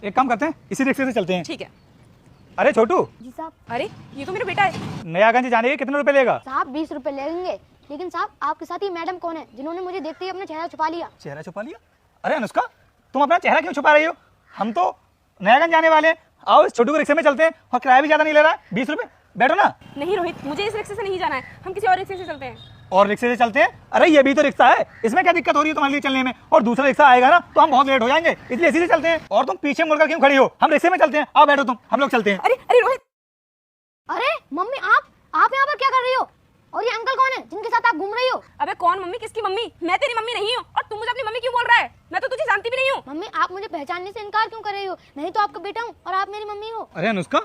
एक काम करते हैं, इसी रिक्शे से चलते हैं। ठीक है। अरे छोटू। जी साहब। अरे ये तो मेरा बेटा है। नयागंज जाने के कितने रुपए लेगा? साहब 20 रुपए लेंगे। लेकिन साहब आपके साथ ही मैडम कौन है जिन्होंने मुझे देखते ही अपना चेहरा छुपा लिया? चेहरा छुपा लिया? अरे अनुष्का, तुम अपना चेहरा क्यों छुपा रही हो? हम तो नयागंज जाने वाले हैं। आओ इस छोटू के रिक्शे में चलते हैं, और किराया भी ज्यादा नहीं ले रहा है, 20 रुपए। बैठो ना। नहीं रोहित, मुझे इस रिक्शे से नहीं जाना है, हम किसी और रिक्शे से चलते हैं। और रिक्शे से चलते हैं? अरे ये भी तो रिक्शा है, इसमें क्या दिक्कत हो रही है तुम्हारे लिए चलने में? और दूसरा रिक्शा आएगा ना तो हम बहुत लेट हो जाएंगे, इसलिए इसी से चलते हैं। और तुम पीछे मुड़कर क्यों खड़ी हो? हम रिक्शे में चलते हैं, आओ बैठो तुम, हम लोग चलते हैं। अरे अरे रोहित। अरे मम्मी, आप यहाँ पर क्या कर रही हो? और ये अंकल कौन है जिनके साथ आप घूम रही हो? अबे कौन मम्मी, किसकी मम्मी? मैं तेरी मम्मी नहीं हूँ, और तू मुझे अपनी मम्मी क्यों बोल रहा है? मैं तो तुझे जानती भी नहीं हूँ। मम्मी आप मुझे पहचानने से इनकार क्यों कर रही हो? मैं ही तो आपका बेटा हूँ और आप मेरी मम्मी हो। अरे अनुष्का,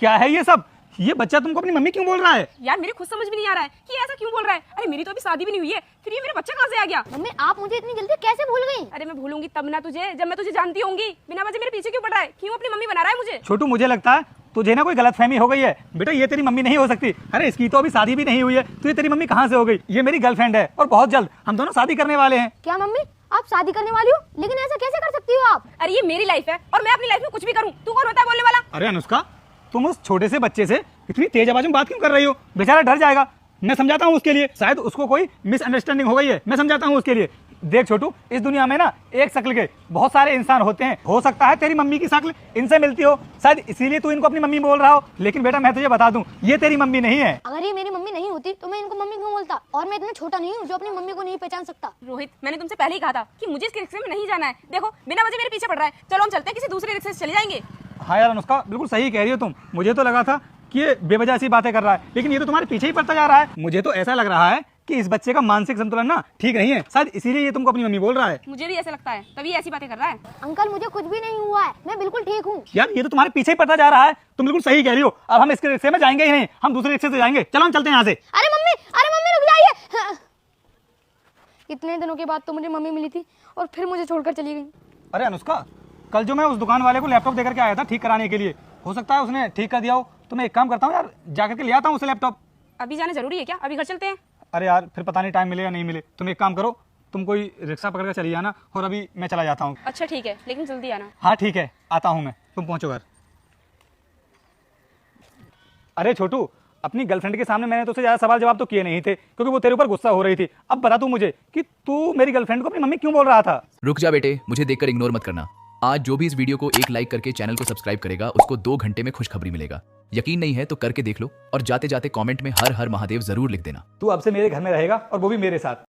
क्या है ये सब? ये बच्चा तुमको अपनी मम्मी क्यों बोल रहा है? यार मेरे खुद समझ भी नहीं आ रहा है कि ऐसा क्यों बोल रहा है। अरे मेरी तो अभी शादी भी नहीं हुई है, फिर ये मेरा बच्चा कहाँ से आ गया? मम्मी आप मुझे इतनी जल्दी कैसे भूल गई? अरे मैं भूलूंगी तब ना तुझे, जब मैं तुझे जानती होंगी। बिना वजह मेरे पीछे क्यों पड़ रहा है? क्यों अपनी मम्मी बना रहा है मुझे? छोटू, मुझे लगता है तुझे ना कोई गलतफहमी हो गई है। बेटा ये तेरी मम्मी नहीं हो सकती। अरे इसकी तो अभी शादी भी नहीं हुई है, तो ये तेरी मम्मी कहाँ से हो गई? ये मेरी गर्लफ्रेंड है और बहुत जल्द हम दोनों शादी करने वाले हैं। क्या मम्मी आप शादी करने वाली हो? लेकिन ऐसा कैसे कर सकती हो आप? अरे ये मेरी लाइफ है और मैं अपनी लाइफ में कुछ भी करूँ। तू कौन होता है बोलने वाला? अरे अनुष्का, तुम उस छोटे से बच्चे से इतनी तेज आवाज में बात क्यों कर रही हो? बेचारा डर जाएगा। मैं समझाता हूँ उसके लिए, शायद उसको कोई मिसअंडरस्टैंडिंग हो गई है। मैं समझाता हूँ उसके लिए। देख छोटू, इस दुनिया में ना एक शक्ल के बहुत सारे इंसान होते हैं। हो सकता है तेरी मम्मी की शक्ल इनसे मिलती हो, शायद इसीलिए तू इनको अपनी मम्मी बोल रहा हो। लेकिन बेटा मैं तुझे बता दूं, ये तेरी मम्मी नहीं है। अगर ये मेरी मम्मी नहीं होती तो मैं इनको मम्मी क्यों बोलता? और मैं इतना छोटा नहीं हूँ जो अपनी मम्मी को नहीं पहचान सकता। रोहित, मैंने तुमसे पहले ही कहा था कि मुझे इस रिक्शे में नहीं जाना है। देखो बिना वजह मेरे पीछे पड़ रहा है। चलो हम चलते हैं, किसी दूसरे रिक्शे से चले जाएंगे। हाँ यार अनुष्का, बिल्कुल सही कह रही हो तुम। मुझे तो लगा था कि ये बेवजह सी बातें कर रहा है, लेकिन ये तो तुम्हारे पीछे ही पड़ता जा रहा है। मुझे तो ऐसा लग रहा है कि इस बच्चे का मानसिक संतुलन ना ठीक नहीं है, शायद इसीलिए ये तुमको अपनी मम्मी बोल रहा है। मुझे भी ऐसा लगता है, तभी ऐसी बातें कर रहा है। अंकल मुझे कुछ भी नहीं हुआ है, मैं बिल्कुल ठीक हूँ। यार ये तो तुम्हारे पीछे ही पड़ता जा रहा है। तुम बिल्कुल सही कह रही हो। अब हम इसके रिक्शे में जाएंगे ही नहीं, हम दूसरे रिक्शे से जाएंगे। चलो हम चलते हैं यहाँ से। अरे मम्मी रुक जाइए। इतने दिनों के बाद तो मुझे मम्मी मिली थी और फिर मुझे छोड़कर चली गई। अरे अनुष्का, कल जो मैं उस दुकान वाले को लैपटॉप देकर के आया था ठीक कराने के लिए, हो सकता है उसने ठीक कर दिया हो। तो मैं एक काम करता हूँ यार, जाकर के ले आता हूँ उसे लैपटॉप। अभी जाना जरूरी है क्या? अभी घर चलते हैं। अरे यार फिर पता नहीं टाइम मिले या नहीं मिले। तुम एक काम करो, तुम कोई रिक्शा पकड़ कर चली आना, और अभी मैं चला जाता हूँ। अच्छा ठीक है, लेकिन जल्दी आना। हाँ ठीक है, आता हूँ मैं, तुम पहुँचो घर। अरे छोटू, अपनी गर्लफ्रेंड के सामने मैंने तुझसे ज्यादा सवाल जवाब तो किए नहीं थे, क्योंकि वो तेरे ऊपर गुस्सा हो रही थी। अब बता तू मुझे कि तू मेरी गर्लफ्रेंड को अपनी मम्मी क्यों बोल रहा था? रुक जा बेटे, मुझे देखकर इग्नोर मत करना। आज जो भी इस वीडियो को एक लाइक करके चैनल को सब्सक्राइब करेगा उसको 2 घंटे में खुशखबरी मिलेगा। यकीन नहीं है तो करके देख लो, और जाते जाते कमेंट में हर हर महादेव जरूर लिख देना। तू अब से मेरे घर में रहेगा, और वो भी मेरे साथ।